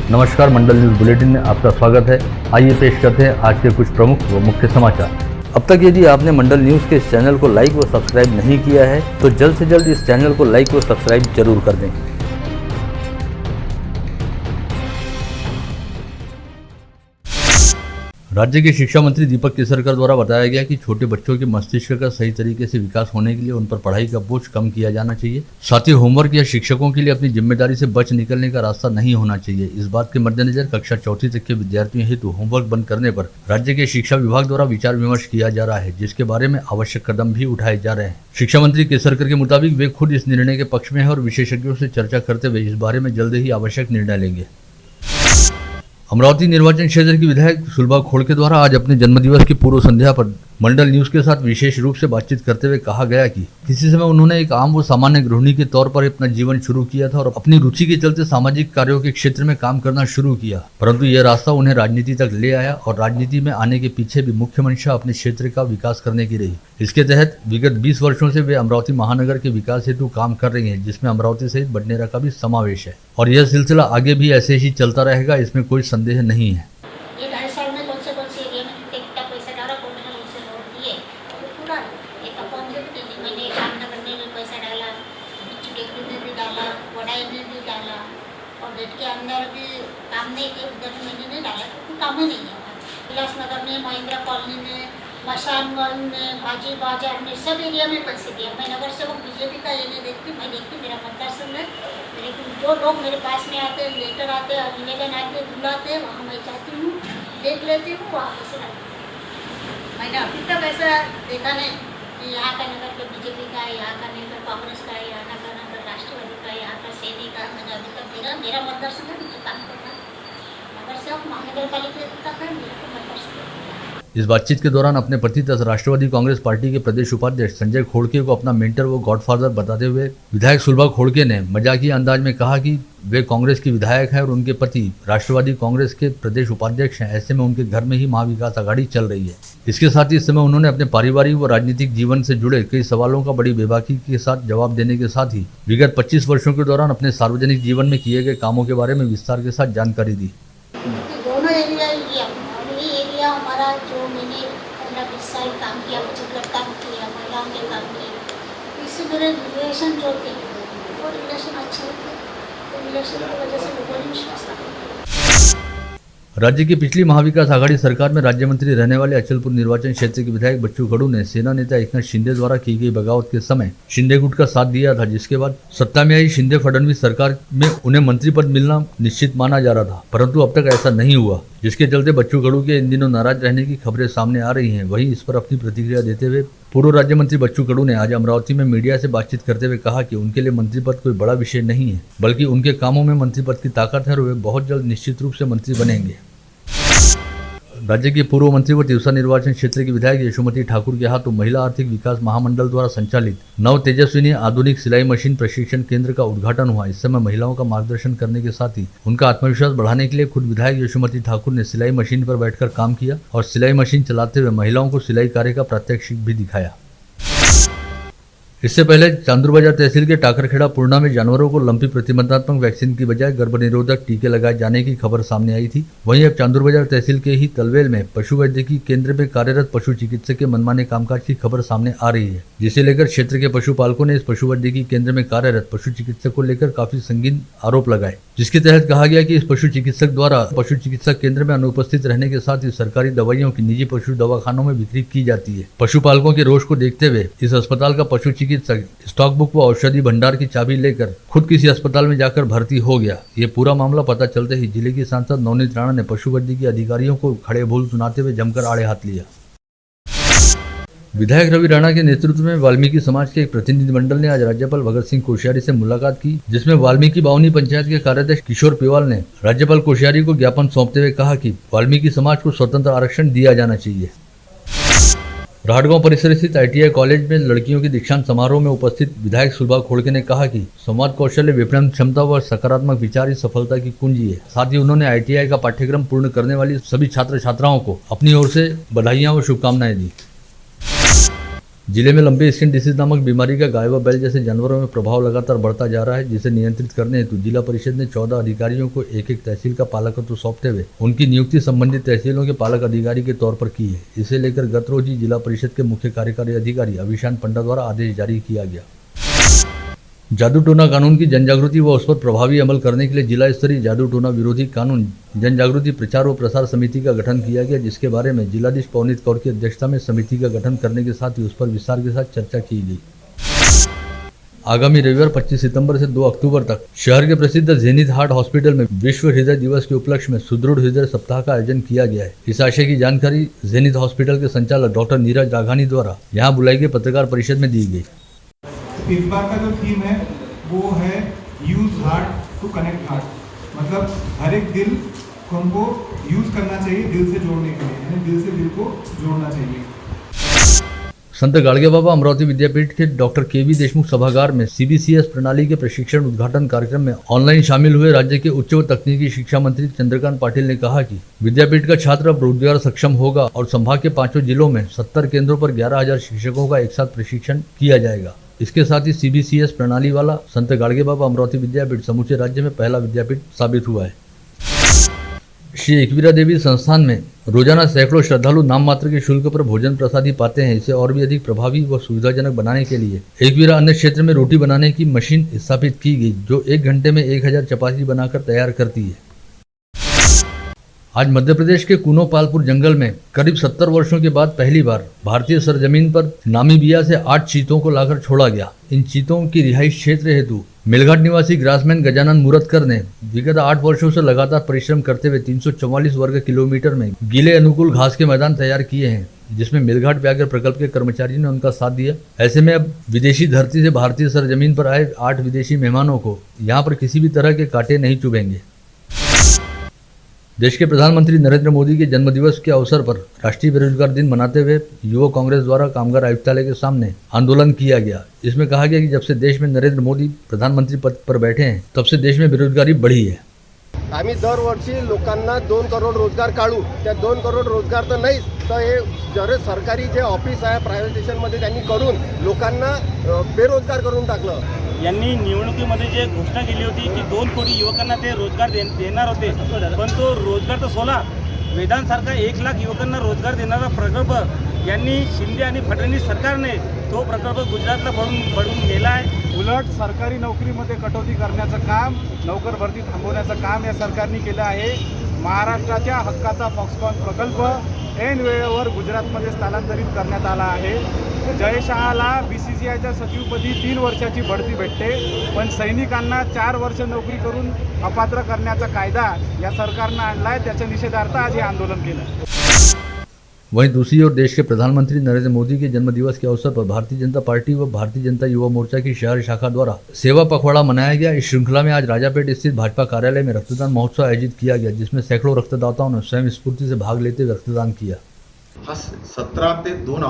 नमस्कार, मंडल news bulletin में आपका स्वागत है। आइए पेश करते हैं आज के कुछ प्रमुख व मुख्य समाचार। अब तक यदि आपने मंडल न्यूज के इस चैनल को लाइक व सब्सक्राइब नहीं किया है तो जल्द से जल्द इस चैनल को लाइक व सब्सक्राइब जरूर कर दें। राज्य के शिक्षा मंत्री दीपक केसरकर द्वारा बताया गया कि छोटे बच्चों के मस्तिष्क का सही तरीके से विकास होने के लिए उन पर पढ़ाई का बोझ कम किया जाना चाहिए। साथ ही होमवर्क या शिक्षकों के लिए अपनी जिम्मेदारी से बच निकलने का रास्ता नहीं होना चाहिए। इस बात के मद्देनजर कक्षा 4वीं तक के विद्यार्थियों हेतु होमवर्क बंद करने पर राज्य के शिक्षा विभाग द्वारा विचार विमर्श किया जा रहा है, जिसके बारे में आवश्यक कदम भी उठाए जा रहे हैं। शिक्षा मंत्री केसरकर के मुताबिक वे खुद इस निर्णय के पक्ष में है और विशेषज्ञों से चर्चा करते हुए इस बारे में जल्द ही आवश्यक निर्णय लेंगे। अमरावती निर्वाचन क्षेत्र की विधायक सुलभा खोड़के द्वारा आज अपने जन्मदिवस की पूर्व संध्या पर मंडल न्यूज के साथ विशेष रूप से बातचीत करते हुए कहा गया कि किसी समय उन्होंने एक आम व सामान्य गृहिणी के तौर पर अपना जीवन शुरू किया था और अपनी रुचि के चलते सामाजिक कार्यों के क्षेत्र में काम करना शुरू किया, परंतु यह रास्ता उन्हें राजनीति तक ले आया और राजनीति में आने के पीछे भी मुख्य मंशा अपने क्षेत्र का विकास करने की रही। इसके तहत विगत 20 वर्षों से वे अमरावती महानगर के विकास हेतु काम कर रही है, जिसमें अमरावती सहित बडनेरा का भी समावेश है और यह सिलसिला आगे भी ऐसे ही चलता रहेगा, इसमें कोई संदेह नहीं है। के अंदर भी काम नहीं किया, उधर मैंने नहीं डाला क्योंकि काम ही नहीं है। विलासनगर में, महिंद्रा कॉलोनी में, मशानगंज में, भाजी बाजार में, सब एरिया में पैसे दिया। मैं नगर सेवक बीजेपी का ये नहीं देखती, मैं देखती मेरा मतदार संघ है। लेकिन जो लोग मेरे पास में आते, लेटर आते, निवेदन आते, बुलाते, वहाँ मैं चाहती हूँ, देख लेती हूँ, वहाँ पैसे डालती। मैंने अभी तक ऐसा देखा नहीं कि यहाँ का नगर का बीजेपी का है, यहाँ का नगर कांग्रेस का है, यहाँ का नगर राष्ट्रवादी का है, यहाँ का सैनिक का। मैंने अभी तक मेरा मतदार संघ है, मुझे काम करना है। नगर सेवक महानगर पालिका तक है, मेरा को मतदार संघ। इस बातचीत के दौरान अपने प्रति राष्ट्रवादी कांग्रेस पार्टी के प्रदेश उपाध्यक्ष संजय खोड़के को अपना मेंटर व गॉडफादर बताते हुए विधायक सुलभा खोड़के ने मजाकिया अंदाज में कहा कि वे कांग्रेस की विधायक हैं और उनके पति राष्ट्रवादी कांग्रेस के प्रदेश उपाध्यक्ष हैं। ऐसे में उनके घर में ही महाविकास आघाड़ी चल रही है। इसके साथ ही इस समय उन्होंने अपने पारिवारिक व राजनीतिक जीवन से जुड़े कई सवालों का बड़ी बेबाकी के साथ जवाब देने के साथ ही विगत 25 वर्षों के दौरान अपने सार्वजनिक जीवन में किए गए कामों के बारे में विस्तार के साथ जानकारी दी। दोनों एरिया हमारा जो मैंने 15-20 साल काम किया, बचत काम किया, महिलाओं के काम किए, इससे मेरे रिलेशन जो थे वो रिलेशन अच्छे थे, तो रिलेशन की वजह से लोगों ने विश्वास रखा। राज्य की पिछली महाविकास आघाड़ी सरकार में राज्य मंत्री रहने वाले अचलपुर निर्वाचन क्षेत्र के विधायक बच्चू कडू ने सेना नेता एकनाथ शिंदे द्वारा की गई बगावत के समय शिंदे गुट का साथ दिया था, जिसके बाद सत्ता में आई शिंदे फडणवीस सरकार में उन्हें मंत्री पद मिलना निश्चित माना जा रहा था, परंतु अब तक ऐसा नहीं हुआ, जिसके चलते बच्चू कडू के इन दिनों नाराज रहने की खबरें सामने आ रही हैं। वहीं इस पर अपनी प्रतिक्रिया देते हुए पूर्व राज्य मंत्री बच्चू कडू ने आज अमरावती में मीडिया से बातचीत करते हुए कहा कि उनके लिए मंत्री पद कोई बड़ा विषय नहीं है, बल्कि उनके कामों में मंत्री पद की ताकत है और वे बहुत जल्द निश्चित रूप से मंत्री बनेंगे। राज्य के पूर्व मंत्री व तिवसा निर्वाचन क्षेत्र की विधायक यशोमती ठाकुर के हाथों महिला आर्थिक विकास महामंडल द्वारा संचालित नव तेजस्विनी आधुनिक सिलाई मशीन प्रशिक्षण केंद्र का उद्घाटन हुआ। इस समय महिलाओं का मार्गदर्शन करने के साथ ही उनका आत्मविश्वास बढ़ाने के लिए खुद विधायक यशोमती ठाकुर ने सिलाई मशीन पर बैठकर काम किया और सिलाई मशीन चलाते हुए महिलाओं को सिलाई कार्य का प्रात्यक्षिक भी दिखाया। इससे पहले चांदूरबाजार तहसील के टाकरखेड़ा पूर्णा में जानवरों को लंपी प्रतिबंधात्मक वैक्सीन की बजाय गर्भनिरोधक टीके लगाए जाने की खबर सामने आई थी। वहीं अब चांदूरबाजार तहसील के ही तलवेल में पशु वैद्यकीय केंद्र में कार्यरत पशु चिकित्सक के मनमाने कामकाज की खबर सामने आ रही है, जिसे लेकर क्षेत्र के पशुपालकों ने इस पशु वैद्यकीय केंद्र में कार्यरत पशु चिकित्सक को लेकर काफी संगीन आरोप लगाए, जिसके तहत कहा गया कि इस पशु चिकित्सक द्वारा पशु चिकित्सक केंद्र में अनुपस्थित रहने के साथ ही सरकारी दवाइयों की निजी पशु दवाखानों में बिक्री की जाती है। पशुपालकों के रोष को देखते हुए इस अस्पताल का पशु चिकित्सक स्टॉक बुक व औषधि भंडार की चाबी लेकर खुद किसी अस्पताल में जाकर भर्ती हो गया। ये पूरा मामला पता चलते ही जिले की सांसद नवनीत राणा ने पशु वैद्यकीय अधिकारियों को खड़े बोल सुनाते हुए जमकर आड़े हाथ लिया। विधायक रवि राणा के नेतृत्व में वाल्मीकि समाज के एक प्रतिनिधिमंडल ने आज राज्यपाल भगत सिंह कोश्यारी से मुलाकात की, जिसमें वाल्मीकि बावनी पंचायत के कार्याध्यक्ष किशोर पेवाल ने राज्यपाल कोश्यारी को ज्ञापन सौंपते हुए कहा कि वाल्मीकि समाज को स्वतंत्र आरक्षण दिया जाना चाहिए। राहटगांव परिसर स्थित ITI कॉलेज में लड़कियों के दीक्षांत समारोह में उपस्थित विधायक सुलभा खोड़के ने कहा कि संवाद कौशल्य, विपणन क्षमता व सकारात्मक विचार ही सफलता की कुंजी है। साथ ही उन्होंने ITI का पाठ्यक्रम पूर्ण करने वाली सभी छात्र छात्राओं को अपनी ओर से बधाइयां व शुभकामनाएं दी। जिले में लंबी स्किन डिसीज नामक बीमारी का गाय व बैल जैसे जानवरों में प्रभाव लगातार बढ़ता जा रहा है, जिसे नियंत्रित करने हेतु जिला परिषद ने 14 अधिकारियों को एक एक तहसील का पालकत्व सौंपते हुए उनकी नियुक्ति संबंधित तहसीलों के पालक अधिकारी के तौर पर की है। इसे लेकर गत रोज ही जिला परिषद के मुख्य कार्यकारी अधिकारी अभिशांत पंडा द्वारा आदेश जारी किया गया। जादू टोना कानून की जनजागृति व उस पर प्रभावी अमल करने के लिए जिला स्तरीय जादू टोना विरोधी कानून जनजागृति प्रचार व प्रसार समिति का गठन किया गया, जिसके बारे में जिलाधीश पवनीत कौर की अध्यक्षता में समिति का गठन करने के साथ ही उस पर विस्तार के साथ चर्चा की गई। आगामी रविवार 25 सितंबर से 2 अक्टूबर तक शहर के प्रसिद्ध जेनिथ हार्ट हॉस्पिटल में विश्व हृदय दिवस के उपलक्ष्य में सुदृढ़ हृदय सप्ताह का आयोजन किया गया है। इस आशय की जानकारी जेनिथ हॉस्पिटल के संचालक डॉक्टर नीरज राघानी द्वारा यहाँ बुलाई गई पत्रकार परिषद में दी गई। इस बार का जो थीम है वो है use heart to connect heart, मतलब हर एक दिल को हमको यूज करना चाहिए दिल से जोड़ने के लिए, यानी दिल से दिल को जोड़ना चाहिए। संत गाड़गे बाबा अमरावती विद्यापीठ के डॉक्टर केवी देशमुख सभागार में सीबीसीएस प्रणाली के प्रशिक्षण उद्घाटन कार्यक्रम में ऑनलाइन शामिल हुए राज्य के उच्च व तकनीकी शिक्षा मंत्री चंद्रकांत पाटिल ने कहा कि विद्यापीठ का छात्र अब रोजगार सक्षम होगा और संभाग के 5 जिलों में 70 केंद्रों पर 11,000 शिक्षकों का एक साथ प्रशिक्षण किया जाएगा। इसके साथ ही सीबीसीएस प्रणाली वाला संत गाड़गे बाबा अमरावती विद्यापीठ समूचे राज्य में पहला विद्यापीठ साबित हुआ है। श्री एकवीरा देवी संस्थान में रोजाना सैकड़ों श्रद्धालु नाम मात्र के शुल्क पर भोजन प्रसादी पाते हैं। इसे और भी अधिक प्रभावी व सुविधाजनक बनाने के लिए एकवीरा अन्य क्षेत्र में रोटी बनाने की मशीन स्थापित की गई, जो 1 घंटे में 1000 चपाती बनाकर तैयार करती है। आज मध्य प्रदेश के कूनो पालपुर जंगल में करीब 70 वर्षों के बाद पहली बार भारतीय सरजमीन पर नामीबिया से 8 चीतों को लाकर छोड़ा गया। इन चीतों की रिहाइश क्षेत्र हेतु मेलघाट निवासी ग्रासमैन गजानन मूरतकर ने विगत 8 वर्षों से लगातार परिश्रम करते हुए 344 वर्ग किलोमीटर में गीले अनुकूल घास के मैदान तैयार किए हैं, जिसमें मेलघाट व्याघ्र प्रकल्प के कर्मचारियों ने उनका साथ दिया। ऐसे में अब विदेशी धरती से भारतीय सरजमीन पर आए 8 विदेशी मेहमानों को यहाँ पर किसी भी तरह के कांटे नहीं चुभेंगे। देश के प्रधानमंत्री नरेंद्र मोदी के जन्मदिवस के अवसर पर राष्ट्रीय बेरोजगार दिन मनाते हुए युवा कांग्रेस द्वारा कामगार आयुक्तालय के सामने आंदोलन किया गया। इसमें कहा गया कि जब से देश में नरेंद्र मोदी प्रधानमंत्री पद पर बैठे हैं तब से देश में बेरोजगारी बढ़ी है। आम्ही दरवर्षी लोकांना 2 करोड रोजगार काढू, त्या 2 करोड रोजगार तर नाहीच, तर हे जरे सरकारी जे ऑफिस आहे प्रायव्हेटायझेशनमध्ये त्यांनी करून लोकांना बेरोजगार करून टाकलं। यांनी निवडणुकीमध्ये जे घोषणा केली होती की 2 कोटी युवकांना ते रोजगार देणार होते, पण तो रोजगार तर सोला वेदांसारखा 1 लाख युवकांना रोजगार देणारा प्रकल्प यांनी शिंदे आणि फडणवीस सरकारने तो प्रकल्प गुजरातला बढून नेला आहे। उलट सरकारी नोकरीमध्ये कटौती करण्याचं काम, नोकर भरती थांबवण्याचं काम या सरकारने केलं आहे। महाराष्ट्राच्या हक्काचा फॉक्सकॉन प्रकल्प ऐन वेळेवर गुजरातमध्ये स्थलांतरित करण्यात आला आहे। जयशहाला बीसीसीआयच्या सचिवपदी 3 वर्षाची बढती भेटते, पण सैनिकांना 4 वर्ष नोकरी करून अपात्र करण्याचा कायदा या सरकारनं आणलाय। त्याच्या निषेधार्थ आज हे आंदोलन केलं। वहीं दूसरी ओर देश के प्रधानमंत्री नरेंद्र मोदी के जन्मदिवस के अवसर पर भारतीय जनता पार्टी व भारतीय जनता युवा मोर्चा की शहर शाखा द्वारा सेवा पखवाड़ा मनाया गया। इस श्रृंखला में आज राजापेट स्थित भाजपा कार्यालय में रक्तदान महोत्सव आयोजित किया गया, जिसमें सैकड़ों रक्तदाताओं ने स्वयं स्फूर्ति से भाग लेते हुए रक्तदान किया। हा 17 ते 2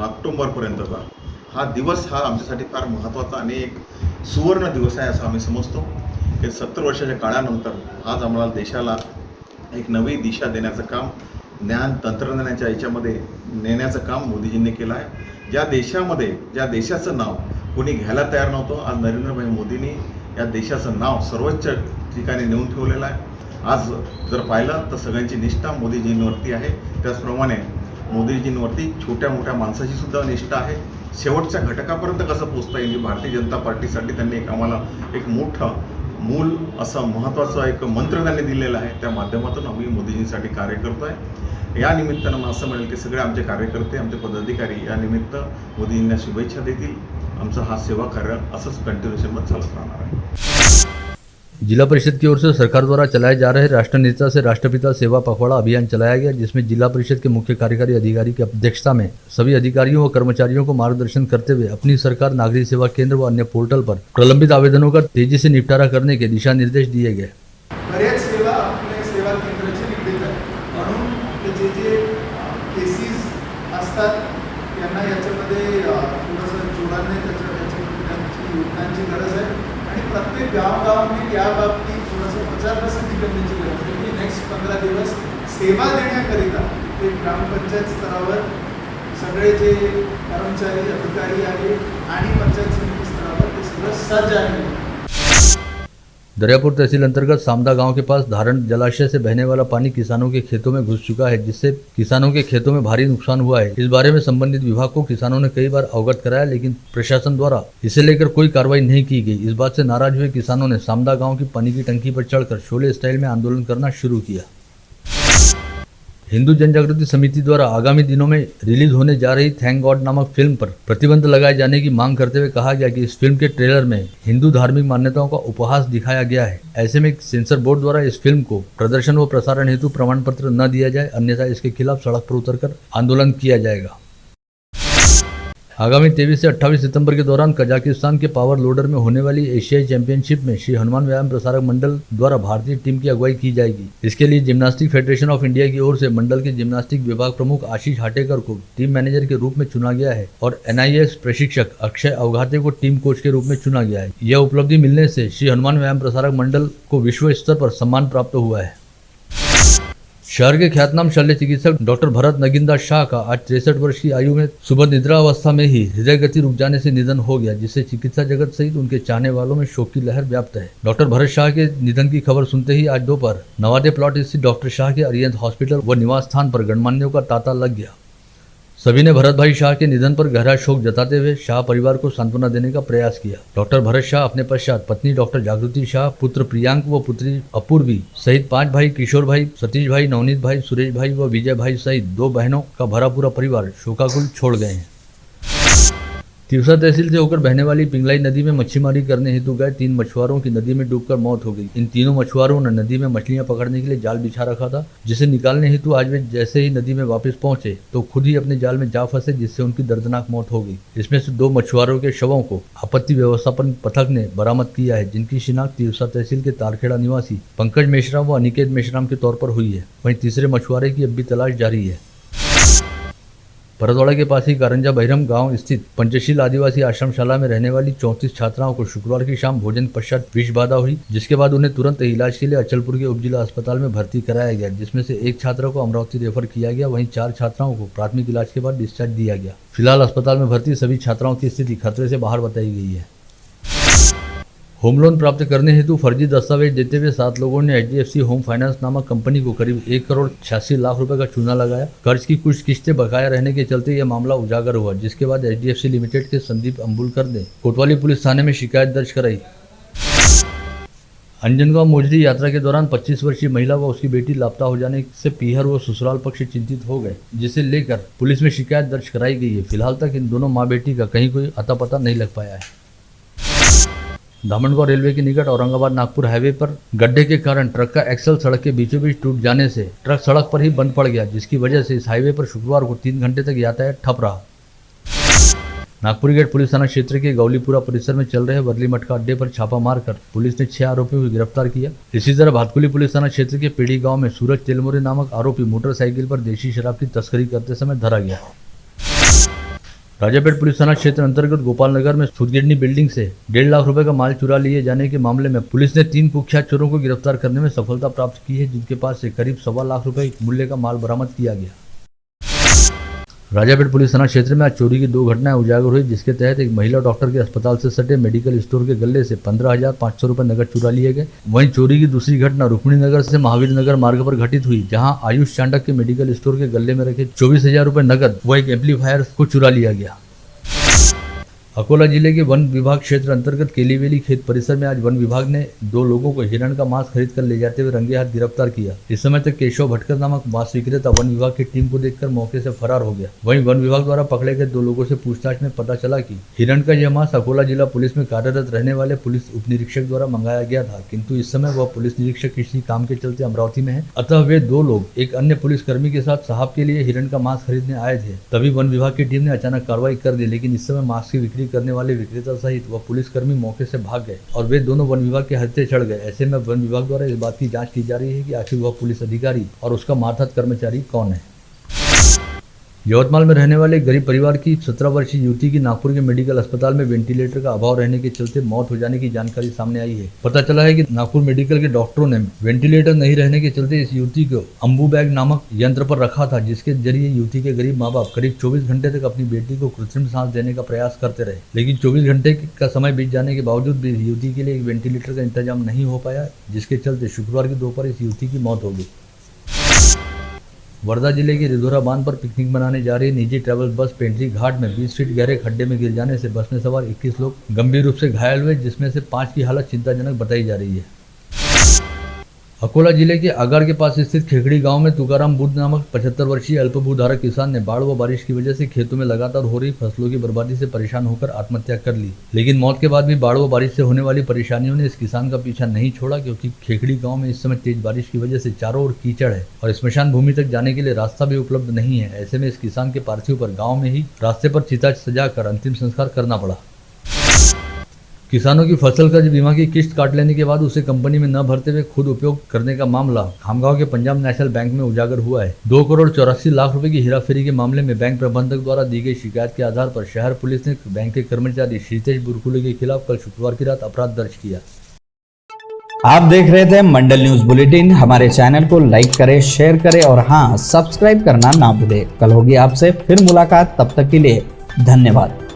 ऑक्टोबरपर्यंतचा हा दिवस हा आमच्यासाठी फार महत्त्वाचा आणि एक सुवर्ण दिवस आहे असं आम्ही समजतो की 70 वर्षाच्या काळानंतर आज आम्हाला देशाला एक नवी दिशा देण्याचं काम, ज्ञान तंत्रज्ञानाच्या याच्यामध्ये नेण्याचं काम मोदीजींनी केलं आहे। ज्या देशामध्ये ज्या देशाचं नाव कोणी घ्यायला तयार नव्हतं, आज नरेंद्रभाई मोदींनी या देशाचं नाव सर्वोच्च ठिकाणी नेऊन ठेवलेलं आहे। आज जर पाहिलं तर सगळ्यांची निष्ठा मोदीजींवरती आहे, त्याचप्रमाणे मोदीजींवरती छोट्या मोठ्या माणसाची सुद्धा निष्ठा आहे। शेवटच्या घटकापर्यंत कसं पोहोचता येईल भारतीय जनता पार्टीसाठी त्यांनी एक आम्हाला एक मोठं मूल असं महत्त्वाचं एक मंत्र त्यांनी दिलेलं आहे। त्या माध्यमातून आम्ही मोदीजींसाठी कार्य करतो आहे। या निमित्तानं मला असं म्हणेल की सगळे आमचे कार्यकर्ते, आमचे पदाधिकारी या निमित्त मोदीजींना शुभेच्छा देतील। आमचं हा सेवा कार्य असंच कंटिन्यूशनमध्ये चालत राहणार आहे। जिला परिषद की ओर से सरकार द्वारा चलाए जा रहे राष्ट्रनेता से राष्ट्रपिता सेवा पखवाड़ा अभियान चलाया गया, जिसमें जिला परिषद के मुख्य कार्यकारी अधिकारी की अध्यक्षता में सभी अधिकारियों व कर्मचारियों को मार्गदर्शन करते हुए अपनी सरकार नागरिक सेवा केंद्र व अन्य पोर्टल पर प्रलंबित आवेदनों का तेजी से निपटारा करने के दिशा निर्देश दिए गए। बऱ्याच सेवा आपल्या सेवा केंद्राचे निगडीत आहे, म्हणून जे जे केसेस असतात त्यांना याच्यामध्ये थोडंसं जोडाने त्यांची योजनांची गरज आहे आणि प्रत्येक गावागावांनी या बाबतीत थोडंसं प्रचार प्रसिद्धी करण्याची गरज आहे की नेक्स्ट 15 दिवस सेवा देण्याकरिता ते ग्रामपंचायत स्तरावर सगळे जे कर्मचारी अधिकारी आहे आणि पंचायत समिती स्तरावर ते सगळं सज्ज आहे. दरियापुर तहसील अंतर्गत सामदा गांव के पास धारण जलाशय से बहने वाला पानी किसानों के खेतों में घुस चुका है, जिससे किसानों के खेतों में भारी नुकसान हुआ है। इस बारे में संबंधित विभाग को किसानों ने कई बार अवगत कराया, लेकिन प्रशासन द्वारा इसे लेकर कोई कार्रवाई नहीं की गई। इस बात से नाराज हुए किसानों ने सामदा गांव की पानी की टंकी पर चढ़कर शोले स्टाइल में आंदोलन करना शुरू किया। हिंदू जनजागृति समिति द्वारा आगामी दिनों में रिलीज होने जा रही थैंक गॉड नामक फिल्म पर प्रतिबंध लगाए जाने की मांग करते हुए कहा गया कि इस फिल्म के ट्रेलर में हिंदू धार्मिक मान्यताओं का उपहास दिखाया गया है। ऐसे में सेंसर बोर्ड द्वारा इस फिल्म को प्रदर्शन व प्रसारण हेतु प्रमाण पत्र न दिया जाए, अन्यथा इसके खिलाफ सड़क पर उतरकर आंदोलन किया जाएगा। आगामी 23 से 28 सितंबर के दौरान कजाकिस्तान के पावर लोडर में होने वाली एशियाई चैंपियनशिप में श्री हनुमान व्यायाम प्रसारक मंडल द्वारा भारतीय टीम की अगुवाई की जाएगी। इसके लिए जिम्नास्टिक फेडरेशन ऑफ इंडिया की ओर से मंडल के जिम्नास्टिक विभाग प्रमुख आशीष हाटेकर को टीम मैनेजर के रूप में चुना गया है और NIS प्रशिक्षक अक्षय अवघाते को टीम कोच के रूप में चुना गया है। यह उपलब्धि मिलने से श्री हनुमान व्यायाम प्रसारक मंडल को विश्व स्तर पर सम्मान प्राप्त हुआ है। शहर के ख्यातनाम शल्य चिकित्सक डॉक्टर भरत नगिनदास शाह का आज 63 वर्ष की आयु में सुबह निद्रा अवस्था में ही हृदय गति रुक जाने से निधन हो गया, जिससे चिकित्सा जगत सहित उनके चाहने वालों में शोक की लहर व्याप्त है। डॉक्टर भरत शाह के निधन की खबर सुनते ही आज दोपहर नवादे प्लॉट स्थित डॉक्टर शाह के अरिहंत हॉस्पिटल व निवास स्थान पर गणमान्यों का तांता लग गया। सभी ने भरत भाई शाह के निधन पर गहरा शोक जताते हुए शाह परिवार को सांत्वना देने का प्रयास किया। डॉक्टर भरत शाह अपने पश्चात पत्नी डॉक्टर जागृति शाह, पुत्र प्रियांक व पुत्री अपूर्वी सहित 5 भाई किशोर भाई, सतीश भाई, नवनीत भाई, सुरेश भाई व विजय भाई सहित 2 बहनों का भरा पूरा परिवार शोकाकुल छोड़ गए हैं। तिवसा तहसील से होकर बहने वाली पिंगलाई नदी में मच्छीमारी करने हेतु गए 3 मछुआरों की नदी में डूबकर मौत हो गई। इन तीनों मछुआरों ने नदी में मछलियां पकड़ने के लिए जाल बिछा रखा था, जिसे निकालने हेतु आज वे जैसे ही नदी में वापस पहुंचे तो खुद ही अपने जाल में जा फंसे, जिससे उनकी दर्दनाक मौत हो गई। इसमें से 2 मछुआरों के शवों को आपत्ति व्यवस्थापन पथक ने बरामद किया है, जिनकी शिनाख्त तिवसा तहसील के तारखेड़ा निवासी पंकज मेश्राम व अनिकेत मेश्राम के तौर पर हुई है। वहीं तीसरे मछुआरे की अब भी तलाश जारी है। परतवाड़ा के पास ही कारंजा बहिरम गांव स्थित पंचशील आदिवासी आश्रमशाला में रहने वाली 34 छात्राओं को शुक्रवार की शाम भोजन पश्चात विष बाधा हुई, जिसके बाद उन्हें तुरंत इलाज के लिए अचलपुर के उपजिला अस्पताल में भर्ती कराया गया, जिसमें से 1 छात्रा को अमरावती रेफर किया गया। वहीं 4 छात्राओं को प्राथमिक इलाज के बाद डिस्चार्ज दिया गया। फिलहाल अस्पताल में भर्ती सभी छात्राओं की स्थिति खतरे से बाहर बताई गई है। होम लोन प्राप्त करने हेतु फर्जी दस्तावेज देते हुए 7 लोगों ने HDFC होम फाइनेंस नामक कंपनी को करीब 1 करोड़ 86 लाख रुपए का चूना लगाया। कर्ज की कुछ किस्तें बकाया रहने के चलते यह मामला उजागर हुआ, जिसके बाद HDFC लिमिटेड के संदीप अंबुलकर ने कोतवाली पुलिस थाने में शिकायत दर्ज कराई। अंजनगांव मोजरी यात्रा के दौरान 25 वर्षीय महिला व उसकी बेटी लापता हो जाने से पीहर व ससुराल पक्ष चिंतित हो गए, जिसे लेकर पुलिस में शिकायत दर्ज कराई गई है। फिलहाल तक इन दोनों माँ बेटी का कहीं कोई अता पता नहीं लग पाया है। धामनगांव रेलवे के निकट औरंगाबाद नागपुर हाईवे पर गड्ढे के कारण ट्रक का एक्सल सड़क के बीचों बीच टूट जाने से ट्रक सड़क पर ही बंद पड़ गया, जिसकी वजह से इस हाईवे पर शुक्रवार को 3 घंटे तक यातायात ठप रहा। नागपुर गेट पुलिस थाना क्षेत्र के गौलीपुरा परिसर में चल रहे वर्ली मटका अड्डे पर छापा मारकर पुलिस ने 6 आरोपियों को गिरफ्तार किया। इसी तरह भातकुली पुलिस थाना क्षेत्र के पेड़ी गांव में सूरज तेलमोरे नामक आरोपी मोटरसाइकिल पर देशी शराब की तस्करी करते समय धरा गया। राजापेट पुलिस थाना क्षेत्र अंतर्गत गोपाल नगर में सुदगिरनी बिल्डिंग से 1.5 लाख रुपए का माल चुरा लिए जाने के मामले में पुलिस ने 3 कुख्यात चोरों को गिरफ्तार करने में सफलता प्राप्त की है, जिनके पास से करीब 1.25 लाख रुपए मूल्य का माल बरामद किया गया। राजापेट पुलिस थाना क्षेत्र में आज चोरी की 2 घटनाएं उजागर हुई, जिसके तहत एक महिला डॉक्टर के अस्पताल से सटे मेडिकल स्टोर के गले से 15,500 रुपए नगद चुरा लिए गए। वहीं चोरी की दूसरी घटना रुक्मिणी नगर से महावीर नगर मार्ग पर घटित हुई, जहां आयुष चांडक के मेडिकल स्टोर के गले में रखे 24,000 रुपए नगद व एक एम्पलीफायर को चुरा लिया गया। अकोला जिले के वन विभाग क्षेत्र अंतर्गत केलीवेली खेत परिसर में आज वन विभाग ने 2 लोगों को हिरण का मांस खरीद कर ले जाते हुए रंगे हाथ गिरफ्तार किया। इस समय तक केशव भटकर नामक मांस विक्रेता वन विभाग की टीम को देखकर मौके से फरार हो गया। वहीं वन विभाग द्वारा पकड़े गए 2 लोगों से पूछताछ में पता चला कि हिरण का यह मांस अकोला जिला पुलिस में कार्यरत रहने वाले पुलिस उप निरीक्षक द्वारा मंगाया गया था, किंतु इस समय वह पुलिस निरीक्षक किसी काम के चलते अमरावती में है। अतः वे 2 लोग एक अन्य पुलिसकर्मी के साथ साहब के लिए हिरण का मांस खरीदने आए थे। तभी वन विभाग की टीम ने अचानक कार्रवाई कर दी, लेकिन इस समय मांस की बिक्री करने वाले विक्रेता सहित वह पुलिसकर्मी मौके से भाग गए और वे दोनों वन विभाग के हत्थे चढ़ गए। ऐसे में वन विभाग द्वारा इस बात की जांच की जा रही है कि आखिर वह पुलिस अधिकारी और उसका मातहत कर्मचारी कौन है। यवतमाल में रहने वाले गरीब परिवार की 17 वर्षीय युवती की नागपुर के मेडिकल अस्पताल में वेंटिलेटर का अभाव रहने के चलते मौत हो जाने की जानकारी सामने आई है। पता चला है कि नागपुर मेडिकल के डॉक्टरों ने वेंटिलेटर नहीं रहने के चलते इस युवती को अम्बू बैग नामक यंत्र पर रखा था, जिसके जरिए युवती के गरीब माँ बाप करीब 24 घंटे तक अपनी बेटी को कृत्रिम सांस देने का प्रयास करते रहे, लेकिन 24 घंटे का समय बीत जाने के बावजूद भी युवती के लिए एक वेंटिलेटर का इंतजाम नहीं हो पाया, जिसके चलते शुक्रवार की दोपहर इस युवती की मौत हो गई। वर्धा जिले के रिधोरा बांध पर पिकनिक मनाने जा रही निजी ट्रैवल बस पेंट्री घाट में 20 फीट गहरे खड्डे में गिर जाने से बस में सवार 21 लोग गंभीर रूप से घायल हुए, जिसमें से 5 की हालत चिंताजनक बताई जा रही है। अकोला जिले के आगार के पास स्थित खेखड़ी गांव में तुकाराम बुद्ध नामक 75 वर्षीय अल्पभूधारक किसान ने बाढ़ व बारिश की वजह से खेतों में लगातार हो रही फसलों की बर्बादी से परेशान होकर आत्महत्या कर ली, लेकिन मौत के बाद भी बाढ़ व बारिश से होने वाली परेशानियों ने इस किसान का पीछा नहीं छोड़ा, क्योंकि खेखड़ी गांव में इस समय तेज बारिश की वजह से चारों ओर कीचड़ है और स्मशान भूमि तक जाने के लिए रास्ता भी उपलब्ध नहीं है। ऐसे में इस किसान के पार्थिव पर गाँव में ही रास्ते पर चिता सजाकर अंतिम संस्कार करना पड़ा। किसानों की फसल कर्ज बीमा की किस्त काट लेने के बाद उसे कंपनी में न भरते हुए खुद उपयोग करने का मामला खामगांव के पंजाब नेशनल बैंक में उजागर हुआ है। 2 करोड़ 84 लाख रुपए की हेराफेरी के मामले में बैंक प्रबंधक द्वारा दी गई शिकायत के आधार पर शहर पुलिस ने बैंक के कर्मचारी श्रीतेश बुरकुले के खिलाफ कल शुक्रवार की रात अपराध दर्ज किया। आप देख रहे थे मंडल न्यूज बुलेटिन। हमारे चैनल को लाइक करें, शेयर करें और हाँ, सब्सक्राइब करना ना भूलें। कल होगी आपसे फिर मुलाकात, तब तक के लिए धन्यवाद।